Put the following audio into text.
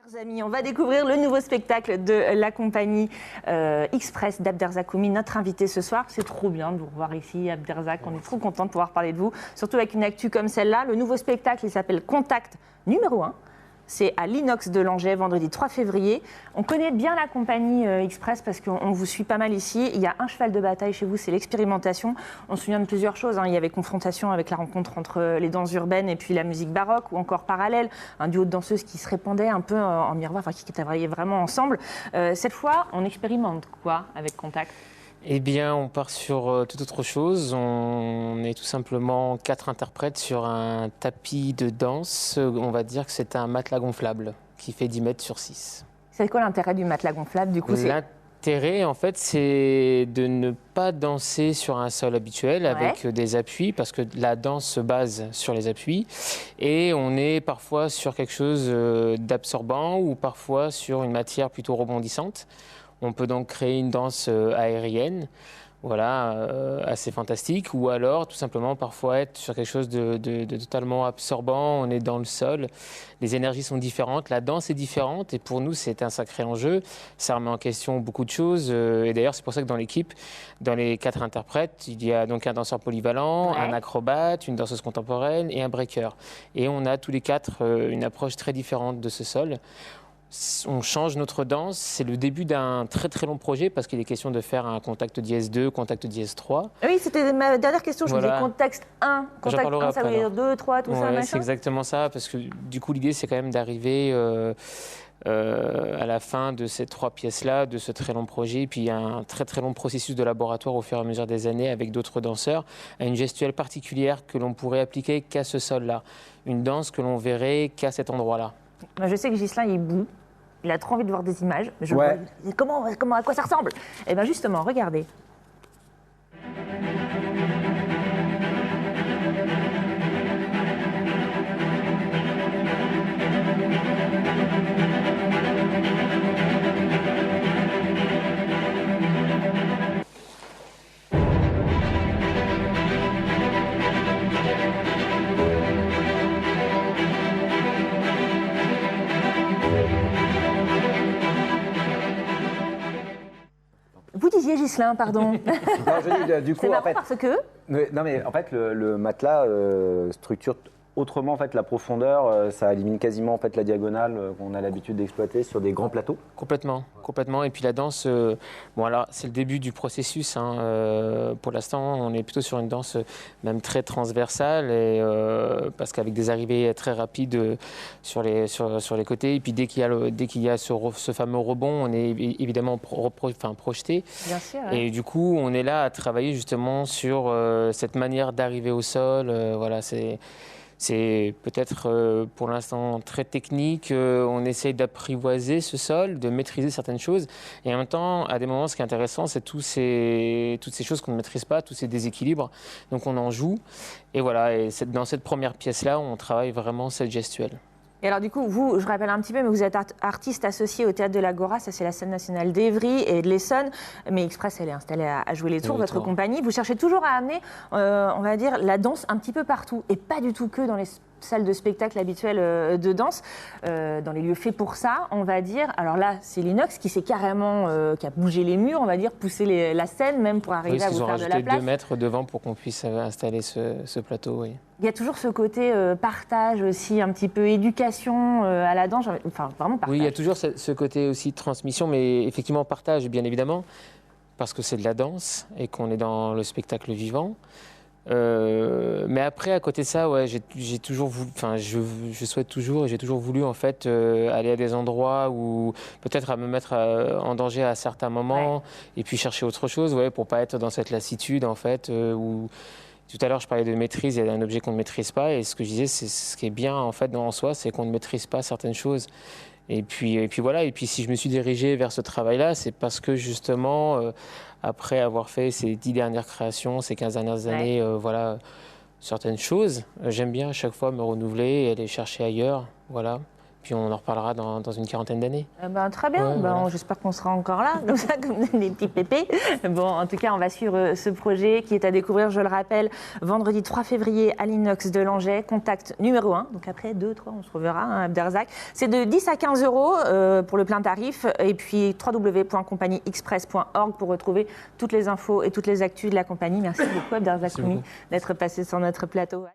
Chers amis, on va découvrir le nouveau spectacle de la compagnie Express d'Abderzak Oumi, notre invité ce soir. C'est trop bien de vous revoir ici, Abderzak. On est trop content de pouvoir parler de vous, surtout avec une actu comme celle-là. Le nouveau spectacle, il s'appelle Contact numéro 1. C'est à l'Inox de Langeais, vendredi 3 février. On connaît bien la compagnie Express parce qu'on vous suit pas mal ici. Il y a un cheval de bataille chez vous, c'est l'expérimentation. On se souvient de plusieurs choses. Il y avait confrontation avec la rencontre entre les danses urbaines et puis la musique baroque, ou encore parallèle, un duo de danseuses qui se répondaient un peu en miroir, enfin qui travaillaient vraiment ensemble. Cette fois, on expérimente quoi avec Contact ? Eh bien, on part sur toute autre chose. On est tout simplement 4 interprètes sur un tapis de danse. On va dire que c'est un matelas gonflable qui fait 10 mètres sur 6. C'est quoi l'intérêt du matelas gonflable du coup? L'intérêt, en fait, c'est de ne pas danser sur un sol habituel avec des appuis, parce que la danse se base sur les appuis. Et on est parfois sur quelque chose d'absorbant ou parfois sur une matière plutôt rebondissante. On peut donc créer une danse aérienne, assez fantastique, ou alors tout simplement parfois être sur quelque chose de totalement absorbant. On est dans le sol, les énergies sont différentes, la danse est différente, et pour nous c'est un sacré enjeu. Ça remet en question beaucoup de choses, et d'ailleurs c'est pour ça que dans l'équipe, dans les 4 interprètes, il y a donc un danseur polyvalent, un acrobate, une danseuse contemporaine et un breaker. Et on a tous les 4 une approche très différente de ce sol. On change notre danse, c'est le début d'un très très long projet parce qu'il est question de faire un contact dièse 2, contact dièse 3. Oui, c'était ma dernière question, je disais contact 1, contact 1, ça veut dire 2, 3, tout ça, machin. C'est exactement ça, parce que du coup l'idée c'est quand même d'arriver à la fin de ces 3 pièces-là, de ce très long projet, puis il y a un très très long processus de laboratoire au fur et à mesure des années avec d'autres danseurs, à une gestuelle particulière que l'on pourrait appliquer qu'à ce sol-là, une danse que l'on verrait qu'à cet endroit-là. Je sais que Ghislain, il boue. Il a trop envie de voir des images. À quoi ça ressemble? Eh bien justement, regardez. Vous disiez, Ghislain, pardon. Non, je dis, du coup, c'est marrant parce que... Non, mais en fait, le matelas structure autrement en fait, la profondeur. Ça élimine quasiment en fait, la diagonale qu'on a l'habitude d'exploiter sur des grands plateaux. Complètement. Et puis la danse, alors c'est le début du processus. Pour l'instant, on est plutôt sur une danse même très transversale, parce qu'avec des arrivées très rapides sur les côtés, et puis dès qu'il y a ce fameux rebond, on est évidemment projeté. Bien sûr. Et du coup, on est là à travailler justement sur cette manière d'arriver au sol. C'est peut-être pour l'instant très technique, on essaye d'apprivoiser ce sol, de maîtriser certaines choses. Et en même temps, à des moments, ce qui est intéressant, c'est toutes ces choses qu'on ne maîtrise pas, tous ces déséquilibres. Donc on en joue. Et voilà, dans cette première pièce-là, on travaille vraiment cette gestuelle. Et alors du coup, vous, je rappelle un petit peu, mais vous êtes artiste associé au Théâtre de l'Agora, ça c'est la scène nationale d'Evry et de l'Essonne, mais Express, elle est installée à jouer les tours, votre compagnie. Vous cherchez toujours à amener, on va dire, la danse un petit peu partout, et pas du tout que dans les salles de spectacle habituelles de danse, dans les lieux faits pour ça, on va dire. Alors là, c'est l'Inox qui s'est carrément, qui a bougé les murs, on va dire, poussé la scène même pour arriver à vous faire de la place. Ils ont rajouté 2 mètres devant pour qu'on puisse installer ce plateau, oui. Il y a toujours ce côté partage aussi, un petit peu éducation à la danse, enfin vraiment partage. Oui, il y a toujours ce côté aussi de transmission, mais effectivement partage, bien évidemment, parce que c'est de la danse et qu'on est dans le spectacle vivant. Mais après, à côté de ça, j'ai toujours voulu, je souhaite toujours et j'ai toujours voulu en fait aller à des endroits où peut-être à me mettre en danger à certains moments et puis chercher autre chose, pour pas être dans cette lassitude en fait où. Tout à l'heure, je parlais de maîtrise, il y a un objet qu'on ne maîtrise pas. Et ce que je disais, c'est ce qui est bien en fait en soi, c'est qu'on ne maîtrise pas certaines choses. Et puis voilà. Et puis si je me suis dirigé vers ce travail-là, c'est parce que justement, après avoir fait ces 10 dernières créations, ces 15 dernières années, certaines choses, j'aime bien à chaque fois me renouveler et aller chercher ailleurs. Voilà. Puis on en reparlera dans une quarantaine d'années. Très bien, Ouais, voilà. j'espère qu'on sera encore là, comme ça, comme des petits pépés. Bon, en tout cas, on va suivre ce projet qui est à découvrir, je le rappelle, vendredi 3 février à l'Inox de Langeais, contact numéro 1. Donc après 2, 3, on se reverra, hein, Abderzak. C'est de 10 à 15 euros pour le plein tarif. Et puis www.compagnieexpress.org pour retrouver toutes les infos et toutes les actus de la compagnie. Merci beaucoup, Abderzak Khoumi, d'être passé sur notre plateau.